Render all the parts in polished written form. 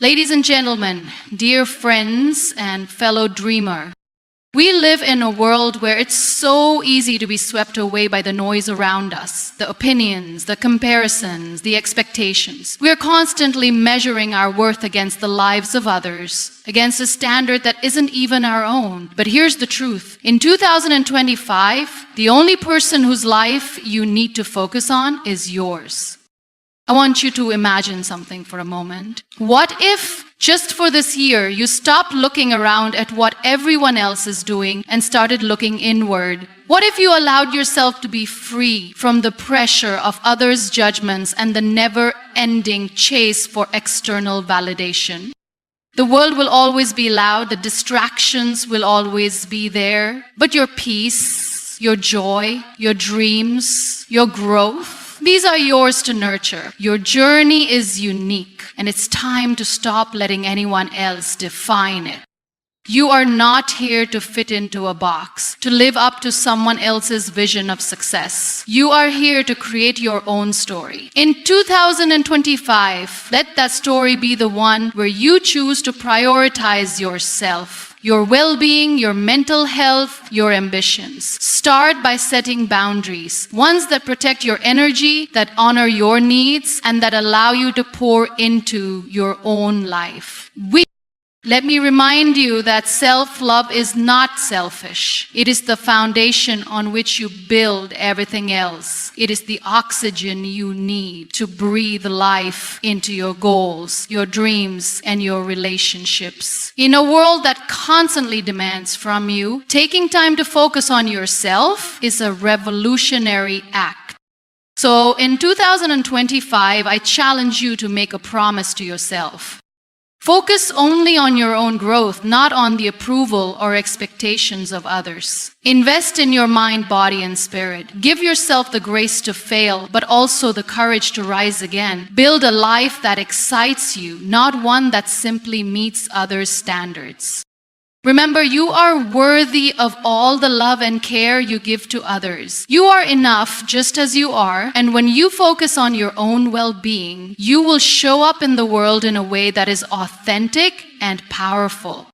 Ladies and gentlemen, dear friends and fellow dreamer, we live in a world where it's so easy to be swept away by the noise around us, the opinions, the comparisons, the expectations. We are constantly measuring our worth against the lives of others, against a standard that isn't even our own. But here's the truth. In 2025, the only person whose life you need to focus on is yours. I want you to imagine something for a moment. What if, just for this year, you stopped looking around at what everyone else is doing and started looking inward? What if you allowed yourself to be free from the pressure of others' judgments and the never-ending chase for external validation? The world will always be loud, the distractions will always be there, but your peace, your joy, your dreams, your growth, these are yours to nurture. Your journey is unique, and it's time to stop letting anyone else define it. You are not here to fit into a box, to live up to someone else's vision of success. You are here to create your own story. In 2025, let that story be the one where you choose to prioritize yourself, your well-being, your mental health, your ambitions. Start by setting boundaries, ones that protect your energy, that honor your needs, and that allow you to pour into your own life. Let me remind you that self-love is not selfish. It is the foundation on which you build everything else. It is the oxygen you need to breathe life into your goals, your dreams, and your relationships. In a world that constantly demands from you, taking time to focus on yourself is a revolutionary act. So in 2025, I challenge you to make a promise to yourself. Focus only on your own growth, not on the approval or expectations of others. Invest in your mind, body, and spirit. Give yourself the grace to fail, but also the courage to rise again. Build a life that excites you, not one that simply meets others' standards. Remember, you are worthy of all the love and care you give to others. You are enough just as you are, and when you focus on your own well-being, you will show up in the world in a way that is authentic and powerful.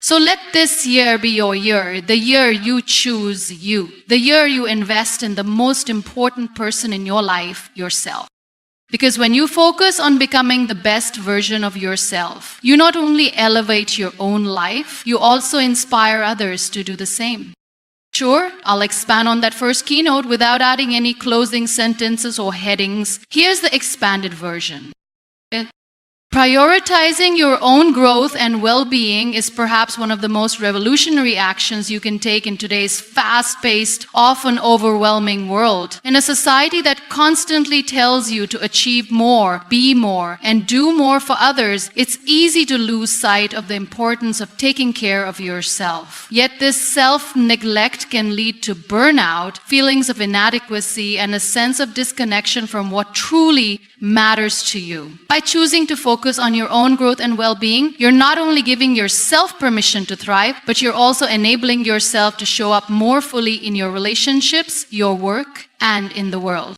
So let this year be your year, the year you choose you, the year you invest in the most important person in your life, yourself. Because when you focus on becoming the best version of yourself, you not only elevate your own life, you also inspire others to do the same. Sure, I'll expand on that first keynote without adding any closing sentences or headings. Here's the expanded version. Prioritizing your own growth and well-being is perhaps one of the most revolutionary actions you can take in today's fast-paced, often overwhelming world. In a society that constantly tells you to achieve more, be more, and do more for others, it's easy to lose sight of the importance of taking care of yourself. Yet this self-neglect can lead to burnout, feelings of inadequacy, and a sense of disconnection from what truly matters to you. By choosing to focus on your own growth and well-being, you're not only giving yourself permission to thrive, but you're also enabling yourself to show up more fully in your relationships, your work, and in the world.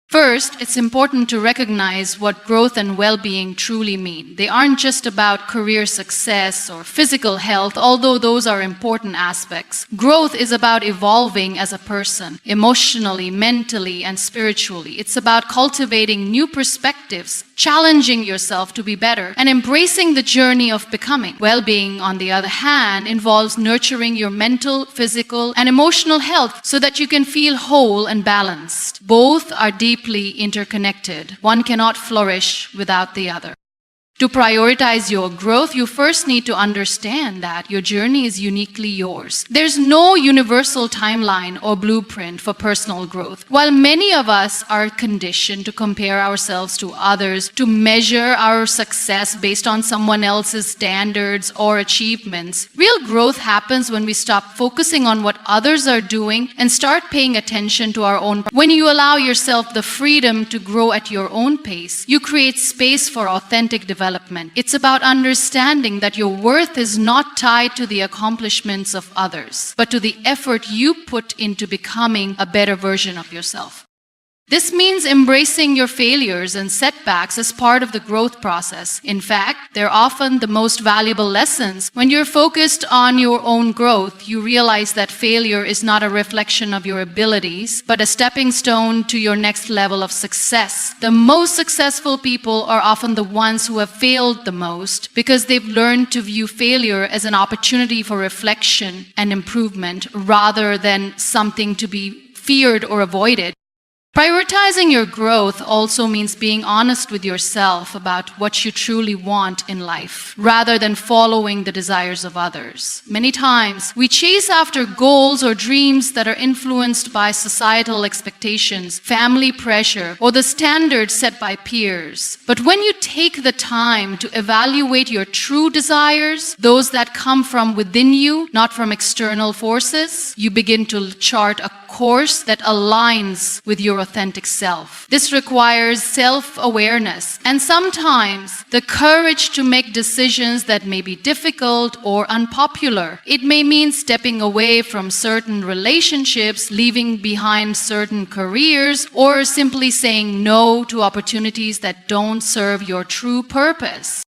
First, it's important to recognize what growth and well-being truly mean. They aren't just about career success or physical health, although those are important aspects. Growth is about evolving as a person, emotionally, mentally, and spiritually. It's about cultivating new perspectives, challenging yourself to be better, and embracing the journey of becoming. Well-being, on the other hand, involves nurturing your mental, physical, and emotional health so that you can feel whole and balanced. Both are deeply interconnected. One cannot flourish without the other. To prioritize your growth, you first need to understand that your journey is uniquely yours. There's no universal timeline or blueprint for personal growth. While many of us are conditioned to compare ourselves to others, to measure our success based on someone else's standards or achievements, real growth happens when we stop focusing on what others are doing and start paying attention to our own. When you allow yourself the freedom to grow at your own pace, you create space for authentic development. It's about understanding that your worth is not tied to the accomplishments of others, but to the effort you put into becoming a better version of yourself. This means embracing your failures and setbacks as part of the growth process. In fact, they're often the most valuable lessons. When you're focused on your own growth, you realize that failure is not a reflection of your abilities, but a stepping stone to your next level of success. The most successful people are often the ones who have failed the most because they've learned to view failure as an opportunity for reflection and improvement rather than something to be feared or avoided. Prioritizing your growth also means being honest with yourself about what you truly want in life, rather than following the desires of others. Many times, we chase after goals or dreams that are influenced by societal expectations, family pressure, or the standards set by peers. But when you take the time to evaluate your true desires, those that come from within you, not from external forces, you begin to chart a course that aligns with your authentic self. This requires self-awareness and sometimes the courage to make decisions that may be difficult or unpopular. It may mean stepping away from certain relationships, leaving behind certain careers, or simply saying no to opportunities that don't serve your true purpose.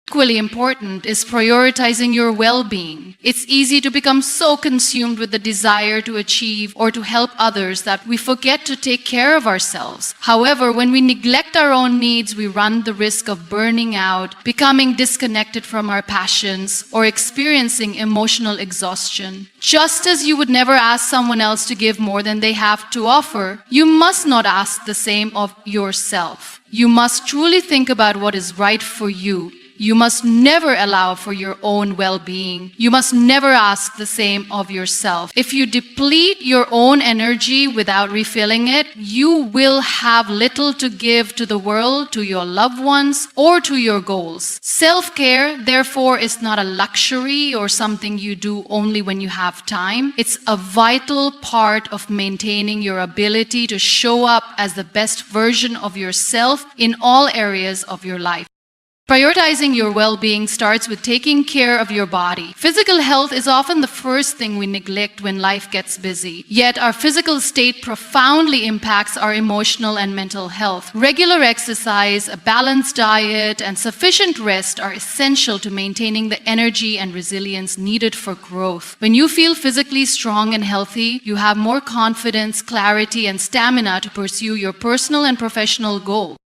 Equally important is prioritizing your well-being. It's easy to become so consumed with the desire to achieve or to help others that we forget to take care of ourselves. However, when we neglect our own needs, we run the risk of burning out, becoming disconnected from our passions, or experiencing emotional exhaustion. Just as you would never ask someone else to give more than they have to offer, you must not ask the same of yourself. You must truly think about what is right for you. You must never allow for your own well-being. You must never ask the same of yourself. If you deplete your own energy without refilling it, you will have little to give to the world, to your loved ones, or to your goals. Self-care, therefore, is not a luxury or something you do only when you have time. It's a vital part of maintaining your ability to show up as the best version of yourself in all areas of your life. Prioritizing your well-being starts with taking care of your body. Physical health is often the first thing we neglect when life gets busy. Yet our physical state profoundly impacts our emotional and mental health. Regular exercise, a balanced diet, and sufficient rest are essential to maintaining the energy and resilience needed for growth. When you feel physically strong and healthy, you have more confidence, clarity, and stamina to pursue your personal and professional goals.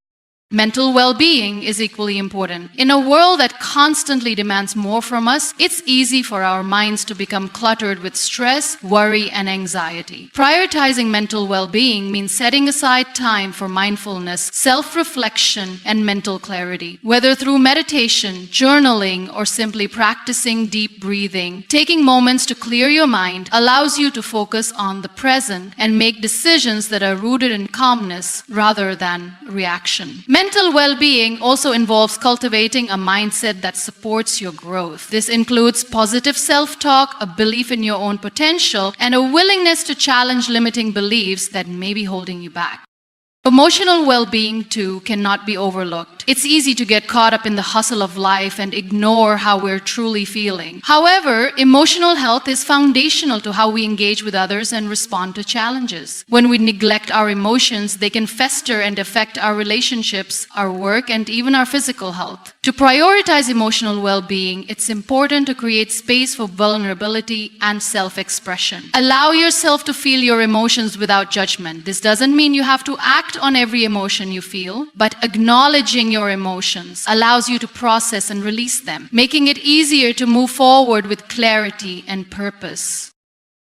Mental well-being is equally important. In a world that constantly demands more from us, it's easy for our minds to become cluttered with stress, worry, and anxiety. Prioritizing mental well-being means setting aside time for mindfulness, self-reflection, and mental clarity. Whether through meditation, journaling, or simply practicing deep breathing, taking moments to clear your mind allows you to focus on the present and make decisions that are rooted in calmness rather than reaction. Mental well-being also involves cultivating a mindset that supports your growth. This includes positive self-talk, a belief in your own potential, and a willingness to challenge limiting beliefs that may be holding you back. Emotional well-being, too, cannot be overlooked. It's easy to get caught up in the hustle of life and ignore how we're truly feeling. However, emotional health is foundational to how we engage with others and respond to challenges. When we neglect our emotions, they can fester and affect our relationships, our work, and even our physical health. To prioritize emotional well-being, it's important to create space for vulnerability and self-expression. Allow yourself to feel your emotions without judgment. This doesn't mean you have to act on every emotion you feel, but acknowledging your emotions allows you to process and release them, making it easier to move forward with clarity and purpose.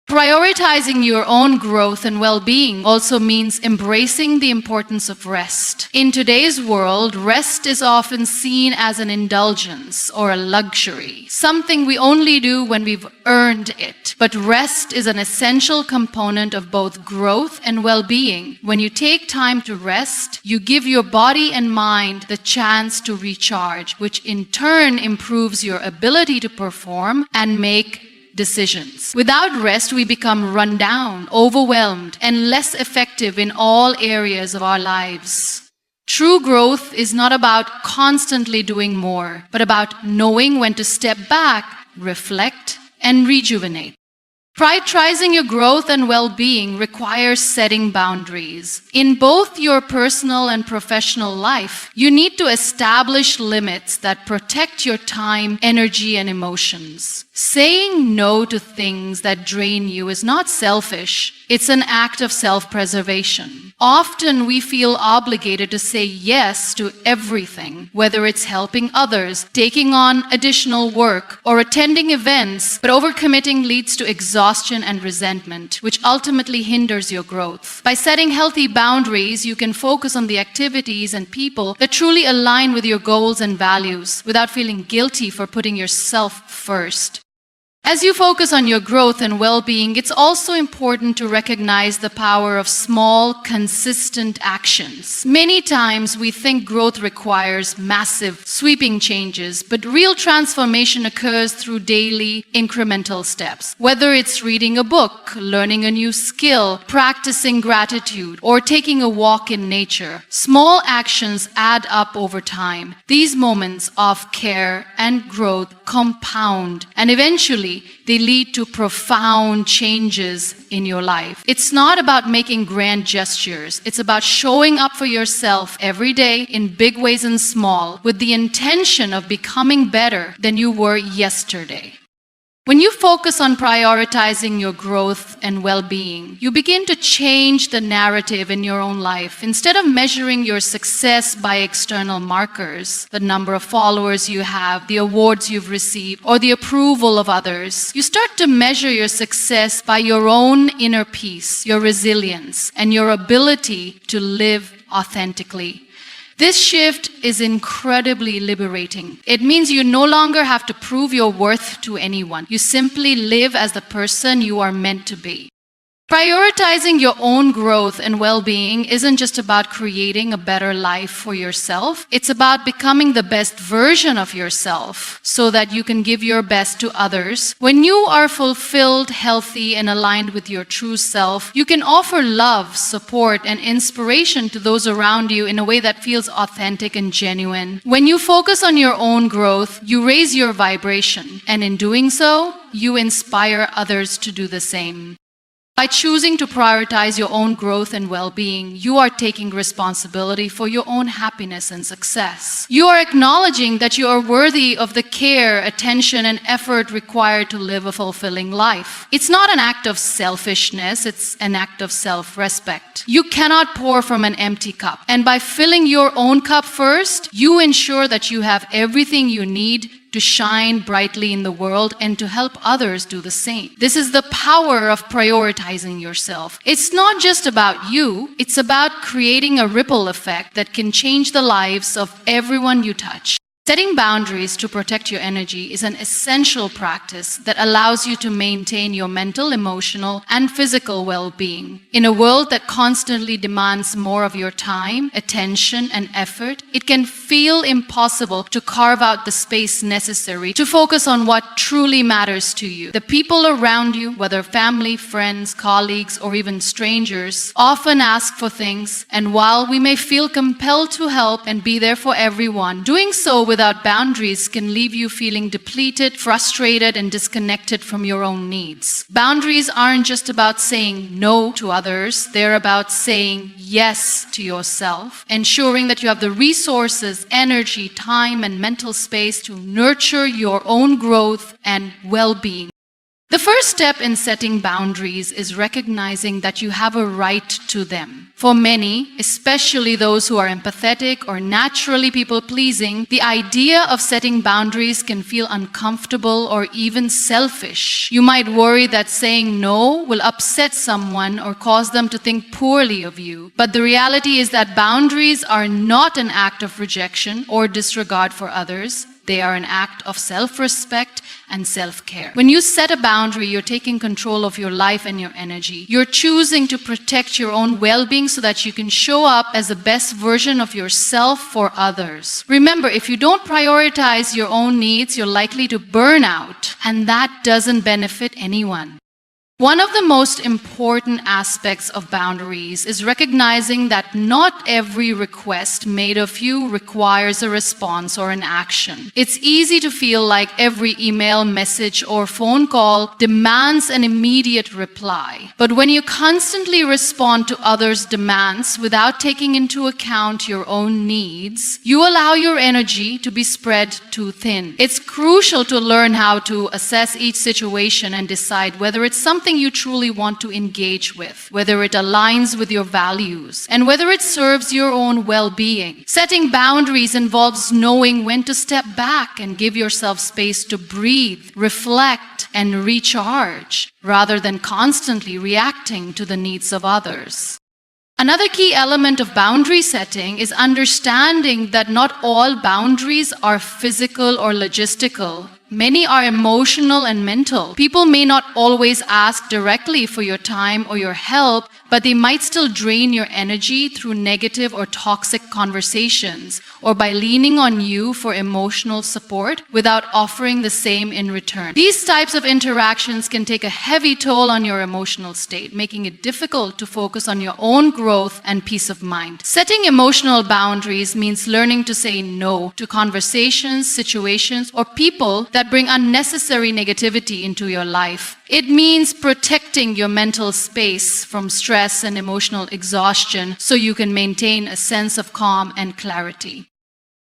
Prioritizing your own growth and well-being also means embracing the importance of rest. In today's world, rest is often seen as an indulgence or a luxury, something we only do when we've earned it. But rest is an essential component of both growth and well-being. When you take time to rest, you give your body and mind the chance to recharge, which in turn improves your ability to perform and make decisions. Without rest, we become run down, overwhelmed, and less effective in all areas of our lives. True growth is not about constantly doing more, but about knowing when to step back, reflect, and rejuvenate. Prioritizing your growth and well-being requires setting boundaries. In both your personal and professional life, you need to establish limits that protect your time, energy, and emotions. Saying no to things that drain you is not selfish. It's an act of self-preservation. Often we feel obligated to say yes to everything, whether it's helping others, taking on additional work, or attending events, but overcommitting leads to exhaustion and resentment, which ultimately hinders your growth. By setting healthy boundaries, you can focus on the activities and people that truly align with your goals and values without feeling guilty for putting yourself first. As you focus on your growth and well-being, it's also important to recognize the power of small, consistent actions. Many times we think growth requires massive, sweeping changes, but real transformation occurs through daily, incremental steps. Whether it's reading a book, learning a new skill, practicing gratitude, or taking a walk in nature, small actions add up over time. These moments of care and growth compound, and eventually they lead to profound changes in your life. It's not about making grand gestures. It's about showing up for yourself every day in big ways and small, with the intention of becoming better than you were yesterday. When you focus on prioritizing your growth and well-being, you begin to change the narrative in your own life. Instead of measuring your success by external markers, the number of followers you have, the awards you've received, or the approval of others, you start to measure your success by your own inner peace, your resilience, and your ability to live authentically. This shift is incredibly liberating. It means you no longer have to prove your worth to anyone. You simply live as the person you are meant to be. Prioritizing your own growth and well-being isn't just about creating a better life for yourself. It's about becoming the best version of yourself so that you can give your best to others. When you are fulfilled, healthy, and aligned with your true self, you can offer love, support, and inspiration to those around you in a way that feels authentic and genuine. When you focus on your own growth, you raise your vibration, and in doing so, you inspire others to do the same. By choosing to prioritize your own growth and well-being, you are taking responsibility for your own happiness and success. You are acknowledging that you are worthy of the care, attention, and effort required to live a fulfilling life. It's not an act of selfishness, it's an act of self-respect. You cannot pour from an empty cup. And by filling your own cup first, you ensure that you have everything you need to shine brightly in the world and to help others do the same. This is the power of prioritizing yourself. It's not just about you, it's about creating a ripple effect that can change the lives of everyone you touch. Setting boundaries to protect your energy is an essential practice that allows you to maintain your mental, emotional, and physical well-being. In a world that constantly demands more of your time, attention, and effort, it can feel impossible to carve out the space necessary to focus on what truly matters to you. The people around you, whether family, friends, colleagues, or even strangers, often ask for things, and while we may feel compelled to help and be there for everyone, doing so without boundaries can leave you feeling depleted, frustrated, and disconnected from your own needs. Boundaries aren't just about saying no to others, they're about saying yes to yourself, ensuring that you have the resources, energy, time, and mental space to nurture your own growth and well-being. The first step in setting boundaries is recognizing that you have a right to them. For many, especially those who are empathetic or naturally people-pleasing, the idea of setting boundaries can feel uncomfortable or even selfish. You might worry that saying no will upset someone or cause them to think poorly of you. But the reality is that boundaries are not an act of rejection or disregard for others. They are an act of self-respect and self-care. When you set a boundary, you're taking control of your life and your energy. You're choosing to protect your own well-being so that you can show up as the best version of yourself for others. Remember, if you don't prioritize your own needs, you're likely to burn out, and that doesn't benefit anyone. One of the most important aspects of boundaries is recognizing that not every request made of you requires a response or an action. It's easy to feel like every email, message, or phone call demands an immediate reply. But when you constantly respond to others' demands without taking into account your own needs, you allow your energy to be spread too thin. It's crucial to learn how to assess each situation and decide whether it's something you truly want to engage with, whether it aligns with your values, and whether it serves your own well-being. Setting boundaries involves knowing when to step back and give yourself space to breathe, reflect, and recharge, rather than constantly reacting to the needs of others. Another key element of boundary setting is understanding that not all boundaries are physical or logistical. Many are emotional and mental. People may not always ask directly for your time or your help, but they might still drain your energy through negative or toxic conversations, or by leaning on you for emotional support without offering the same in return. These types of interactions can take a heavy toll on your emotional state, making it difficult to focus on your own growth and peace of mind. Setting emotional boundaries means learning to say no to conversations, situations, or people that bring unnecessary negativity into your life. It means protecting your mental space from stress and emotional exhaustion so you can maintain a sense of calm and clarity.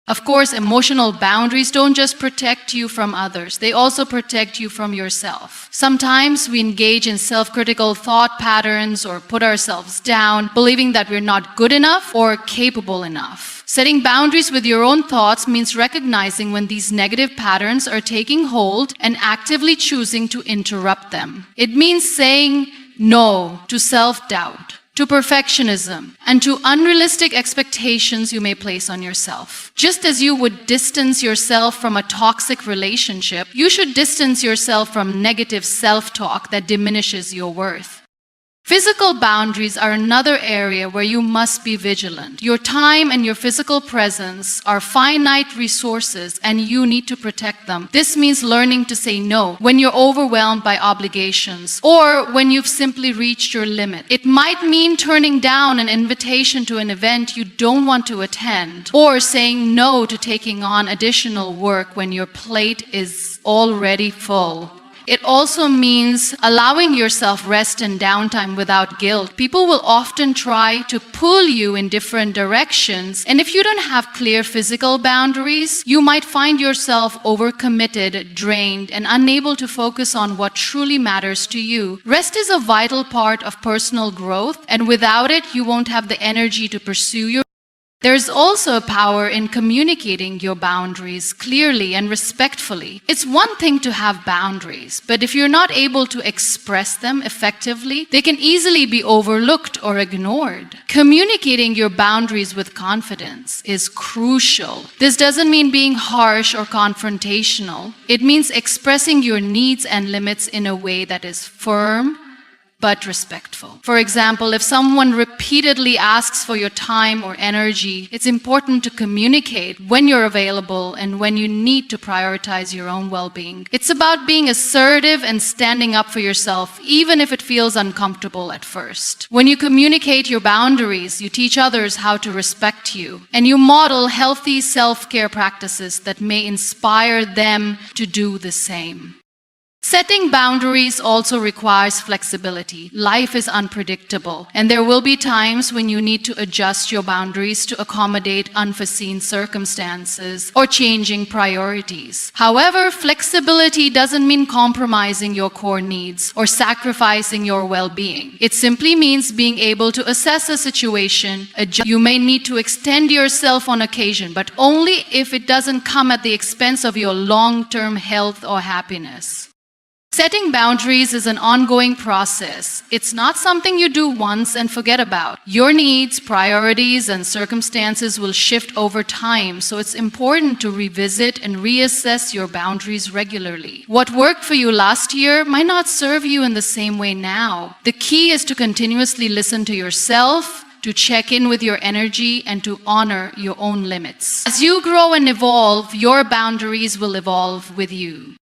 Of course, emotional boundaries don't just protect you from others, they also protect you from yourself. Sometimes we engage in self-critical thought patterns or put ourselves down, believing that we're not good enough or capable enough. Setting boundaries with your own thoughts means recognizing when these negative patterns are taking hold and actively choosing to interrupt them. It means saying no to self-doubt, to perfectionism, and to unrealistic expectations you may place on yourself. Just as you would distance yourself from a toxic relationship, you should distance yourself from negative self-talk that diminishes your worth. Physical boundaries are another area where you must be vigilant. Your time and your physical presence are finite resources and you need to protect them. This means learning to say no when you're overwhelmed by obligations or when you've simply reached your limit. It might mean turning down an invitation to an event you don't want to attend or saying no to taking on additional work when your plate is already full. It also means allowing yourself rest and downtime without guilt. People will often try to pull you in different directions, and if you don't have clear physical boundaries, you might find yourself overcommitted, drained, and unable to focus on what truly matters to you. Rest is a vital part of personal growth, and without it, you won't have the energy to pursue your There's also a power in communicating your boundaries clearly and respectfully. It's one thing to have boundaries, but if you're not able to express them effectively, they can easily be overlooked or ignored. Communicating your boundaries with confidence is crucial. This doesn't mean being harsh or confrontational. It means expressing your needs and limits in a way that is firm, but respectful. For example, if someone repeatedly asks for your time or energy, it's important to communicate when you're available and when you need to prioritize your own well-being. It's about being assertive and standing up for yourself, even if it feels uncomfortable at first. When you communicate your boundaries, you teach others how to respect you, and you model healthy self-care practices that may inspire them to do the same. Setting boundaries also requires flexibility. Life is unpredictable, and there will be times when you need to adjust your boundaries to accommodate unforeseen circumstances or changing priorities. However, flexibility doesn't mean compromising your core needs or sacrificing your well-being. It simply means being able to assess a situation, adjust. You may need to extend yourself on occasion, but only if it doesn't come at the expense of your long-term health or happiness. Setting boundaries is an ongoing process. It's not something you do once and forget about. Your needs, priorities, and circumstances will shift over time, so it's important to revisit and reassess your boundaries regularly. What worked for you last year might not serve you in the same way now. The key is to continuously listen to yourself, to check in with your energy, and to honor your own limits. As you grow and evolve, your boundaries will evolve with you.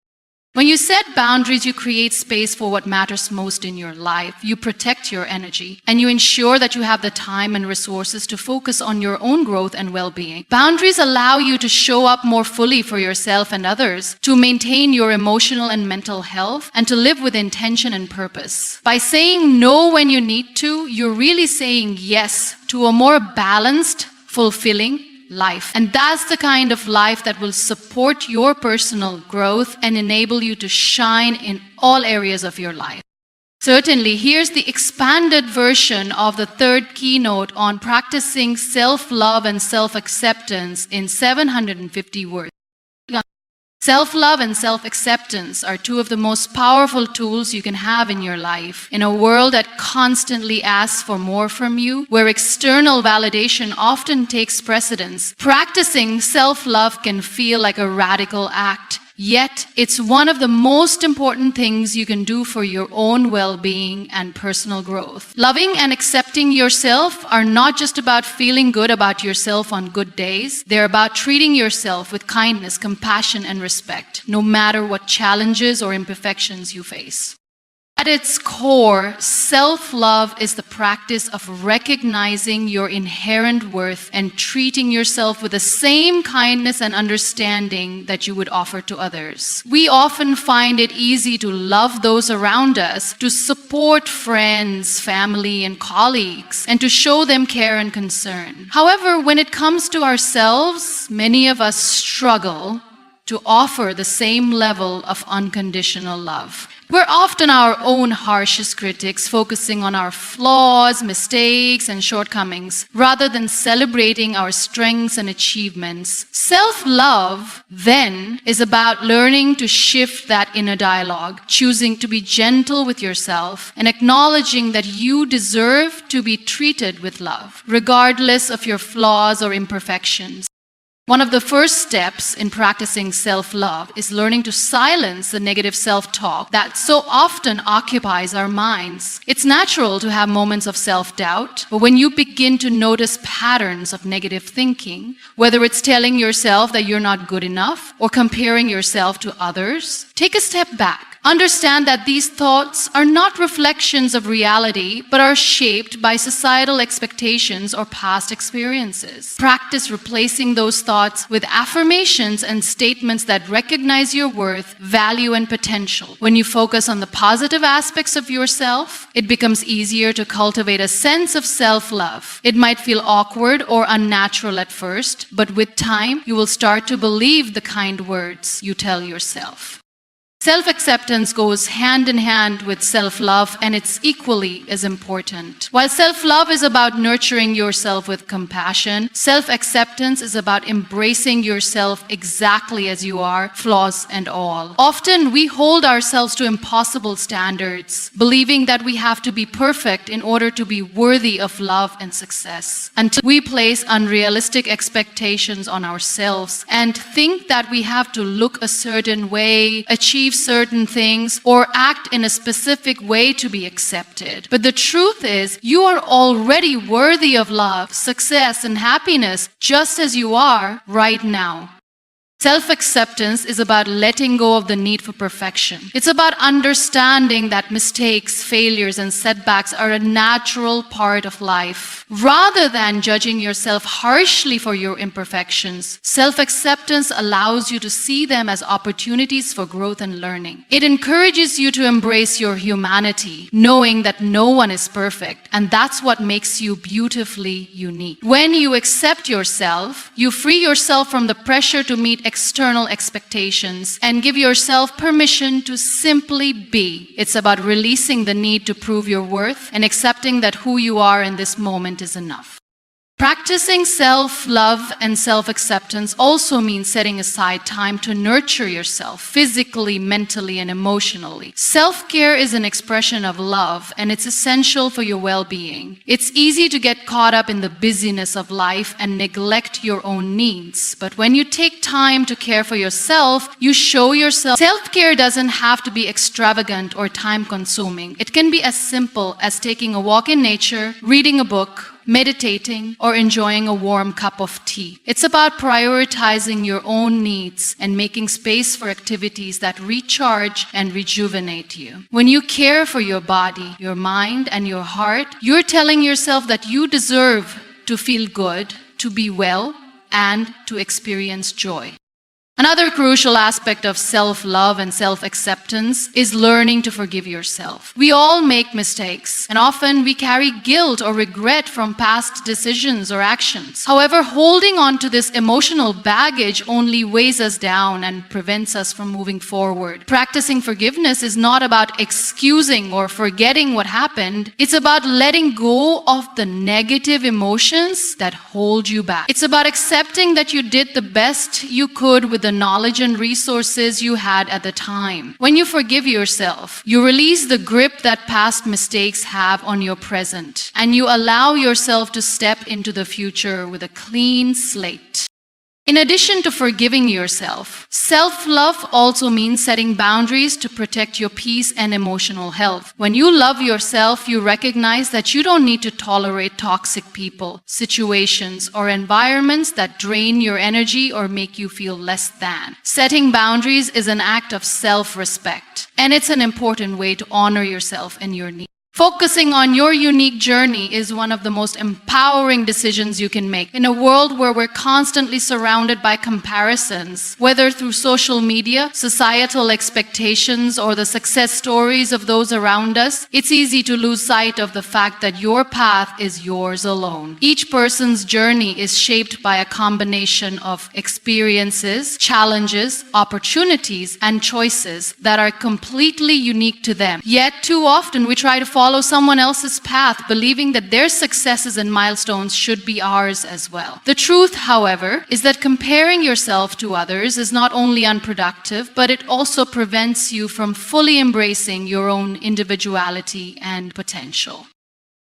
When you set boundaries, you create space for what matters most in your life. You protect your energy, and you ensure that you have the time and resources to focus on your own growth and well-being. Boundaries allow you to show up more fully for yourself and others, to maintain your emotional and mental health, and to live with intention and purpose. By saying no when you need to, you're really saying yes to a more balanced, fulfilling life. And that's the kind of life that will support your personal growth and enable you to shine in all areas of your life. Certainly, here's the expanded version of the third keynote on practicing self-love and self-acceptance in 750 words. Self-love and self-acceptance are two of the most powerful tools you can have in your life. In a world that constantly asks for more from you, where external validation often takes precedence, practicing self-love can feel like a radical act. Yet, it's one of the most important things you can do for your own well-being and personal growth. Loving and accepting yourself are not just about feeling good about yourself on good days. They're about treating yourself with kindness, compassion, and respect, no matter what challenges or imperfections you face. At its core, self-love is the practice of recognizing your inherent worth and treating yourself with the same kindness and understanding that you would offer to others. We often find it easy to love those around us, to support friends, family, and colleagues, and to show them care and concern. However, when it comes to ourselves, many of us struggle to offer the same level of unconditional love. We're often our own harshest critics, focusing on our flaws, mistakes, and shortcomings, rather than celebrating our strengths and achievements. Self-love, then, is about learning to shift that inner dialogue, choosing to be gentle with yourself, and acknowledging that you deserve to be treated with love, regardless of your flaws or imperfections. One of the first steps in practicing self-love is learning to silence the negative self-talk that so often occupies our minds. It's natural to have moments of self-doubt, but when you begin to notice patterns of negative thinking, whether it's telling yourself that you're not good enough or comparing yourself to others, take a step back. Understand that these thoughts are not reflections of reality, but are shaped by societal expectations or past experiences. Practice replacing those thoughts with affirmations and statements that recognize your worth, value, and potential. When you focus on the positive aspects of yourself, it becomes easier to cultivate a sense of self-love. It might feel awkward or unnatural at first, but with time, you will start to believe the kind words you tell yourself. Self-acceptance goes hand in hand with self-love, and it's equally as important. While self-love is about nurturing yourself with compassion, self-acceptance is about embracing yourself exactly as you are, flaws and all. Often we hold ourselves to impossible standards, believing that we have to be perfect in order to be worthy of love and success. Until we place unrealistic expectations on ourselves and think that we have to look a certain way, achieve certain things, or act in a specific way to be accepted. But the truth is, you are already worthy of love, success, and happiness just as you are right now. Self-acceptance is about letting go of the need for perfection. It's about understanding that mistakes, failures, and setbacks are a natural part of life. Rather than judging yourself harshly for your imperfections, self-acceptance allows you to see them as opportunities for growth and learning. It encourages you to embrace your humanity, knowing that no one is perfect, and that's what makes you beautifully unique. When you accept yourself, you free yourself from the pressure to meet external expectations and give yourself permission to simply be. It's about releasing the need to prove your worth and accepting that who you are in this moment is enough. Practicing self-love and self-acceptance also means setting aside time to nurture yourself physically, mentally, and emotionally. Self-care is an expression of love, and it's essential for your well-being. It's easy to get caught up in the busyness of life and neglect your own needs. But when you take time to care for yourself, you show yourself. Self-care doesn't have to be extravagant or time-consuming. It can be as simple as taking a walk in nature, reading a book, meditating, or enjoying a warm cup of tea. It's about prioritizing your own needs and making space for activities that recharge and rejuvenate you. When you care for your body, your mind, and your heart, you're telling yourself that you deserve to feel good, to be well, and to experience joy. Another crucial aspect of self-love and self-acceptance is learning to forgive yourself. We all make mistakes, and often we carry guilt or regret from past decisions or actions. However, holding on to this emotional baggage only weighs us down and prevents us from moving forward. Practicing forgiveness is not about excusing or forgetting what happened. It's about letting go of the negative emotions that hold you back. It's about accepting that you did the best you could with the knowledge and resources you had at the time. When you forgive yourself, you release the grip that past mistakes have on your present, and you allow yourself to step into the future with a clean slate. In addition to forgiving yourself, self-love also means setting boundaries to protect your peace and emotional health. When you love yourself, you recognize that you don't need to tolerate toxic people, situations, or environments that drain your energy or make you feel less than. Setting boundaries is an act of self-respect, and it's an important way to honor yourself and your needs. Focusing on your unique journey is one of the most empowering decisions you can make. In a world where we're constantly surrounded by comparisons, whether through social media, societal expectations, or the success stories of those around us, it's easy to lose sight of the fact that your path is yours alone. Each person's journey is shaped by a combination of experiences, challenges, opportunities, and choices that are completely unique to them. Yet, too often we try to follow someone else's path, believing that their successes and milestones should be ours as well. The truth, however, is that comparing yourself to others is not only unproductive, but it also prevents you from fully embracing your own individuality and potential.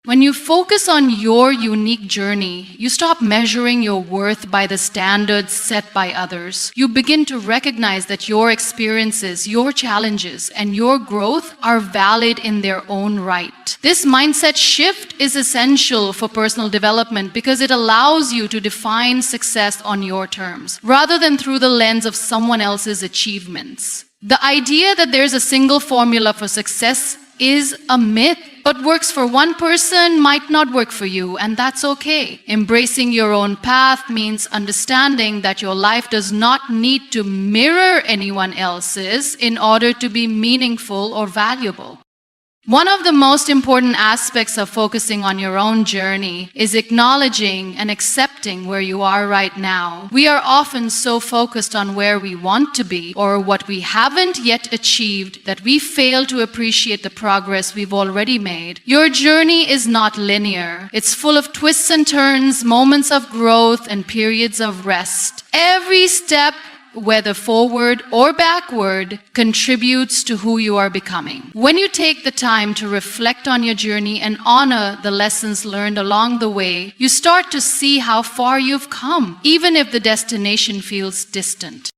When you focus on your unique journey, you stop measuring your worth by the standards set by others. You begin to recognize that your experiences, your challenges, and your growth are valid in their own right. This mindset shift is essential for personal development because it allows you to define success on your terms, rather than through the lens of someone else's achievements. The idea that there's a single formula for success is a myth. What works for one person might not work for you, and that's okay. Embracing your own path means understanding that your life does not need to mirror anyone else's in order to be meaningful or valuable. One of the most important aspects of focusing on your own journey is acknowledging and accepting where you are right now. We are often so focused on where we want to be or what we haven't yet achieved that we fail to appreciate the progress we've already made. Your journey is not linear. It's full of twists and turns, moments of growth, and periods of rest. Every step, whether forward or backward, contributes to who you are becoming. When you take the time to reflect on your journey and honor the lessons learned along the way, you start to see how far you've come, even if the destination feels distant.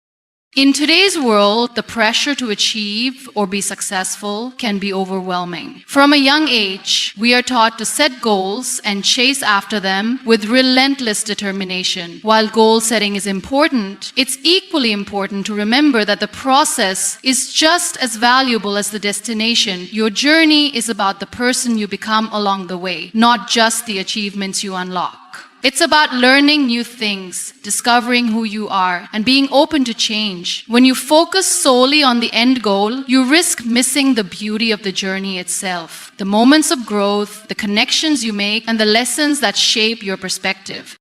In today's world, the pressure to achieve or be successful can be overwhelming. From a young age, we are taught to set goals and chase after them with relentless determination. While goal setting is important, it's equally important to remember that the process is just as valuable as the destination. Your journey is about the person you become along the way, not just the achievements you unlock. It's about learning new things, discovering who you are, and being open to change. When you focus solely on the end goal, you risk missing the beauty of the journey itself, the moments of growth, the connections you make, and the lessons that shape your perspective.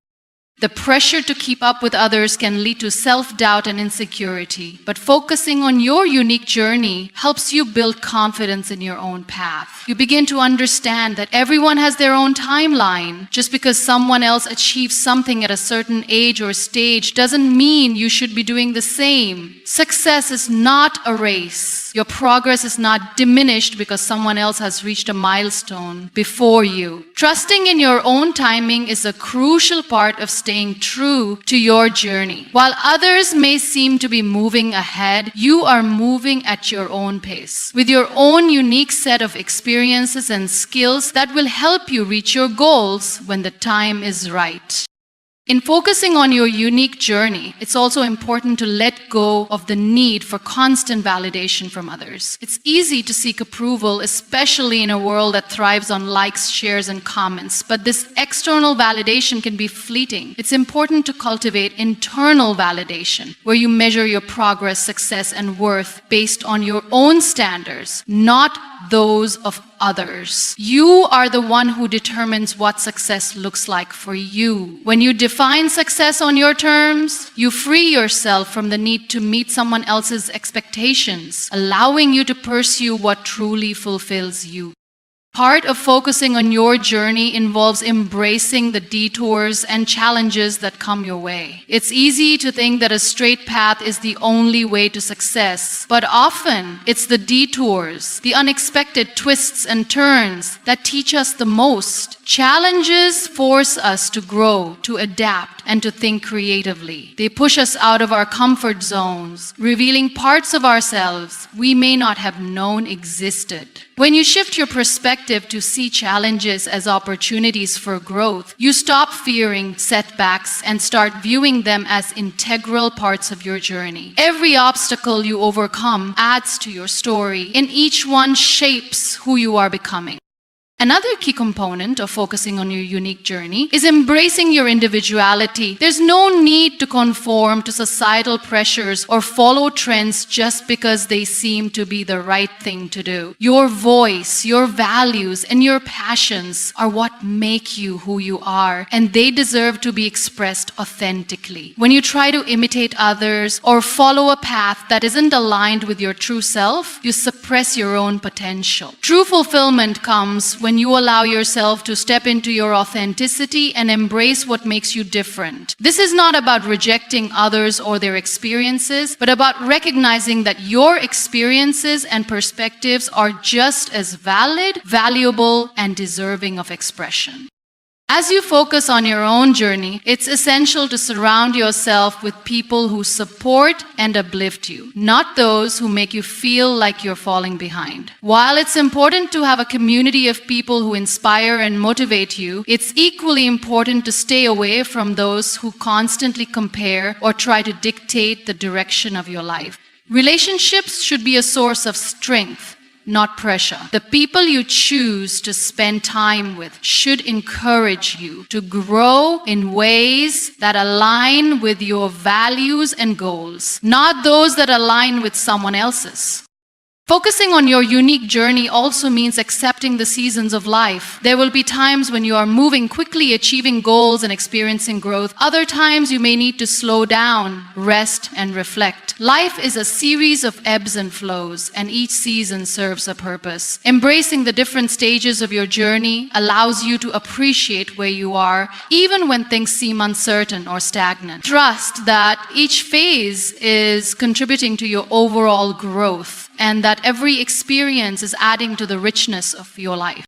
The pressure to keep up with others can lead to self-doubt and insecurity, but focusing on your unique journey helps you build confidence in your own path. You begin to understand that everyone has their own timeline. Just because someone else achieves something at a certain age or stage doesn't mean you should be doing the same. Success is not a race. Your progress is not diminished because someone else has reached a milestone before you. Trusting in your own timing is a crucial part of staying true to your journey. While others may seem to be moving ahead, you are moving at your own pace, with your own unique set of experiences and skills that will help you reach your goals when the time is right. In focusing on your unique journey, it's also important to let go of the need for constant validation from others. It's easy to seek approval, especially in a world that thrives on likes, shares, and comments. But this external validation can be fleeting. It's important to cultivate internal validation, where you measure your progress, success, and worth based on your own standards, not those of others. You are the one who determines what success looks like for you. When you define success on your terms, you free yourself from the need to meet someone else's expectations, allowing you to pursue what truly fulfills you. Part of focusing on your journey involves embracing the detours and challenges that come your way. It's easy to think that a straight path is the only way to success, but often it's the detours, the unexpected twists and turns that teach us the most. Challenges force us to grow, to adapt, and to think creatively. They push us out of our comfort zones, revealing parts of ourselves we may not have known existed. When you shift your perspective to see challenges as opportunities for growth, you stop fearing setbacks and start viewing them as integral parts of your journey. Every obstacle you overcome adds to your story, and each one shapes who you are becoming. Another key component of focusing on your unique journey is embracing your individuality. There's no need to conform to societal pressures or follow trends just because they seem to be the right thing to do. Your voice, your values, and your passions are what make you who you are, and they deserve to be expressed authentically. When you try to imitate others or follow a path that isn't aligned with your true self, you suppress your own potential. True fulfillment comes when you allow yourself to step into your authenticity and embrace what makes you different. This is not about rejecting others or their experiences, but about recognizing that your experiences and perspectives are just as valid, valuable, and deserving of expression. As you focus on your own journey, it's essential to surround yourself with people who support and uplift you, not those who make you feel like you're falling behind. While it's important to have a community of people who inspire and motivate you, it's equally important to stay away from those who constantly compare or try to dictate the direction of your life. Relationships should be a source of strength, not pressure. The people you choose to spend time with should encourage you to grow in ways that align with your values and goals, not those that align with someone else's. Focusing on your unique journey also means accepting the seasons of life. There will be times when you are moving quickly, achieving goals and experiencing growth. Other times you may need to slow down, rest, and reflect. Life is a series of ebbs and flows, and each season serves a purpose. Embracing the different stages of your journey allows you to appreciate where you are, even when things seem uncertain or stagnant. Trust that each phase is contributing to your overall growth, and that every experience is adding to the richness of your life.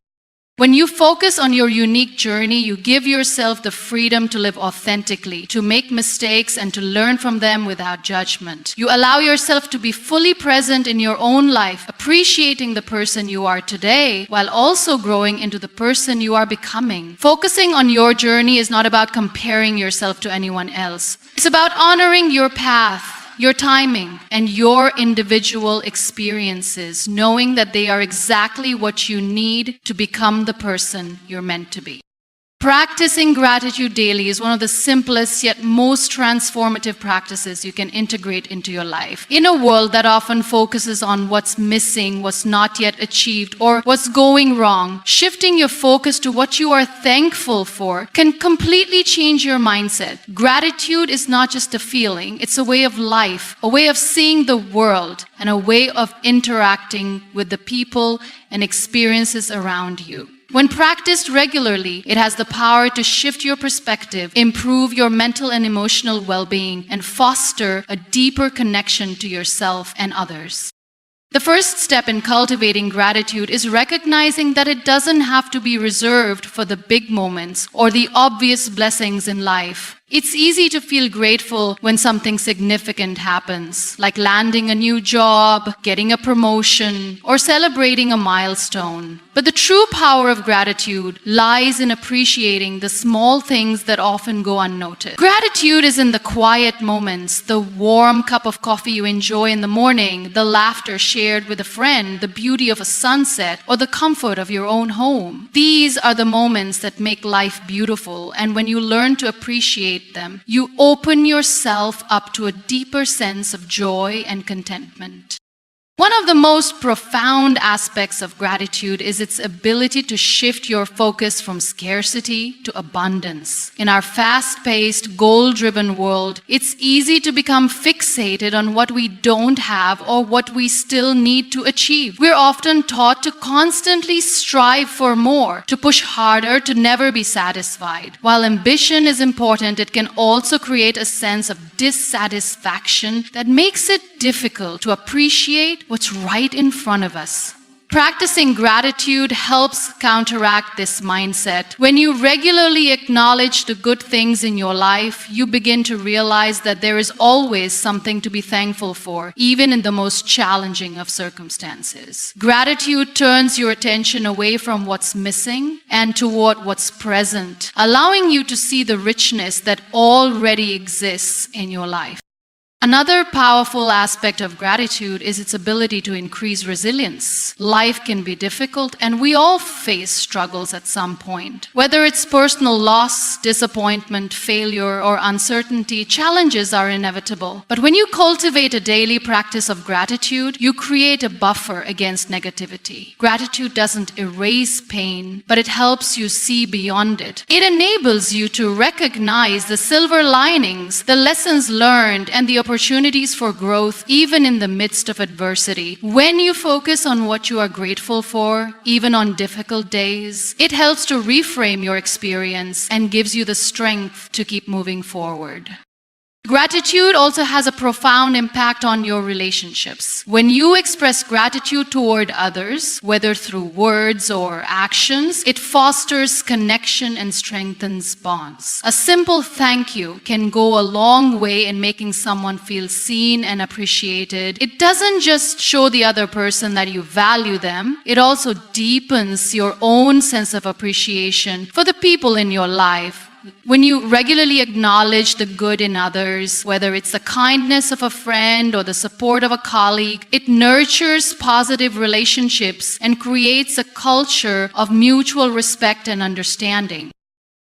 When you focus on your unique journey, you give yourself the freedom to live authentically, to make mistakes and to learn from them without judgment. You allow yourself to be fully present in your own life, appreciating the person you are today, while also growing into the person you are becoming. Focusing on your journey is not about comparing yourself to anyone else. It's about honoring your path, your timing, and your individual experiences, knowing that they are exactly what you need to become the person you're meant to be. Practicing gratitude daily is one of the simplest yet most transformative practices you can integrate into your life. In a world that often focuses on what's missing, what's not yet achieved, or what's going wrong, shifting your focus to what you are thankful for can completely change your mindset. Gratitude is not just a feeling, it's a way of life, a way of seeing the world, and a way of interacting with the people and experiences around you. When practiced regularly, it has the power to shift your perspective, improve your mental and emotional well-being, and foster a deeper connection to yourself and others. The first step in cultivating gratitude is recognizing that it doesn't have to be reserved for the big moments or the obvious blessings in life. It's easy to feel grateful when something significant happens, like landing a new job, getting a promotion, or celebrating a milestone. But the true power of gratitude lies in appreciating the small things that often go unnoticed. Gratitude is in the quiet moments, the warm cup of coffee you enjoy in the morning, the laughter shared with a friend, the beauty of a sunset, or the comfort of your own home. These are the moments that make life beautiful, and when you learn to appreciate them, you open yourself up to a deeper sense of joy and contentment. One of the most profound aspects of gratitude is its ability to shift your focus from scarcity to abundance. In our fast-paced, goal-driven world, it's easy to become fixated on what we don't have or what we still need to achieve. We're often taught to constantly strive for more, to push harder, to never be satisfied. While ambition is important, it can also create a sense of dissatisfaction that makes it difficult to appreciate what's right in front of us. Practicing gratitude helps counteract this mindset. When you regularly acknowledge the good things in your life, you begin to realize that there is always something to be thankful for, even in the most challenging of circumstances. Gratitude turns your attention away from what's missing and toward what's present, allowing you to see the richness that already exists in your life. Another powerful aspect of gratitude is its ability to increase resilience. Life can be difficult, and we all face struggles at some point. Whether it's personal loss, disappointment, failure, or uncertainty, challenges are inevitable. But when you cultivate a daily practice of gratitude, you create a buffer against negativity. Gratitude doesn't erase pain, but it helps you see beyond it. It enables you to recognize the silver linings, the lessons learned, and the opportunities for growth even in the midst of adversity. When you focus on what you are grateful for, even on difficult days, it helps to reframe your experience and gives you the strength to keep moving forward. Gratitude also has a profound impact on your relationships. When you express gratitude toward others, whether through words or actions, it fosters connection and strengthens bonds. A simple thank you can go a long way in making someone feel seen and appreciated. It doesn't just show the other person that you value them, it also deepens your own sense of appreciation for the people in your life. When you regularly acknowledge the good in others, whether it's the kindness of a friend or the support of a colleague, it nurtures positive relationships and creates a culture of mutual respect and understanding.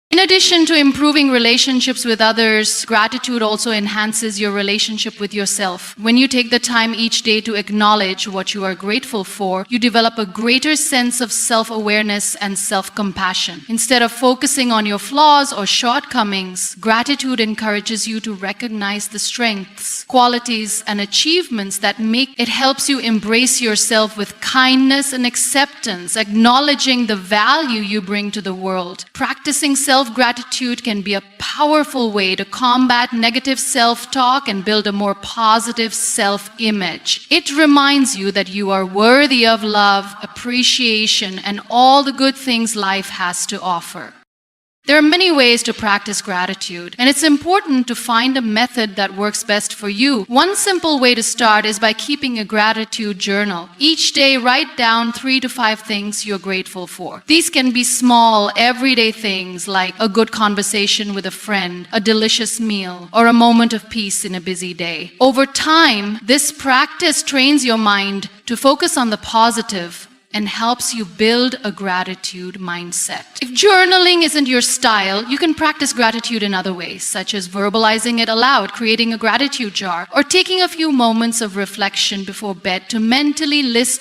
In addition to improving relationships with others, gratitude also enhances your relationship with yourself. When you take the time each day to acknowledge what you are grateful for, you develop a greater sense of self-awareness and self-compassion. Instead of focusing on your flaws or shortcomings, gratitude encourages you to recognize the strengths, qualities, and achievements that make it helps you embrace yourself with kindness and acceptance, acknowledging the value you bring to the world. Practicing self-gratitude can be a powerful way to combat negative self-talk and build a more positive self-image. It reminds you that you are worthy of love, appreciation, and all the good things life has to offer. There are many ways to practice gratitude, and it's important to find a method that works best for you. One simple way to start is by keeping a gratitude journal. Each day, write down 3 to 5 things you're grateful for. These can be small, everyday things like a good conversation with a friend, a delicious meal, or a moment of peace in a busy day. Over time, this practice trains your mind to focus on the positive and helps you build a gratitude mindset. If journaling isn't your style, you can practice gratitude in other ways, such as verbalizing it aloud, creating a gratitude jar, or taking a few moments of reflection before bed to mentally list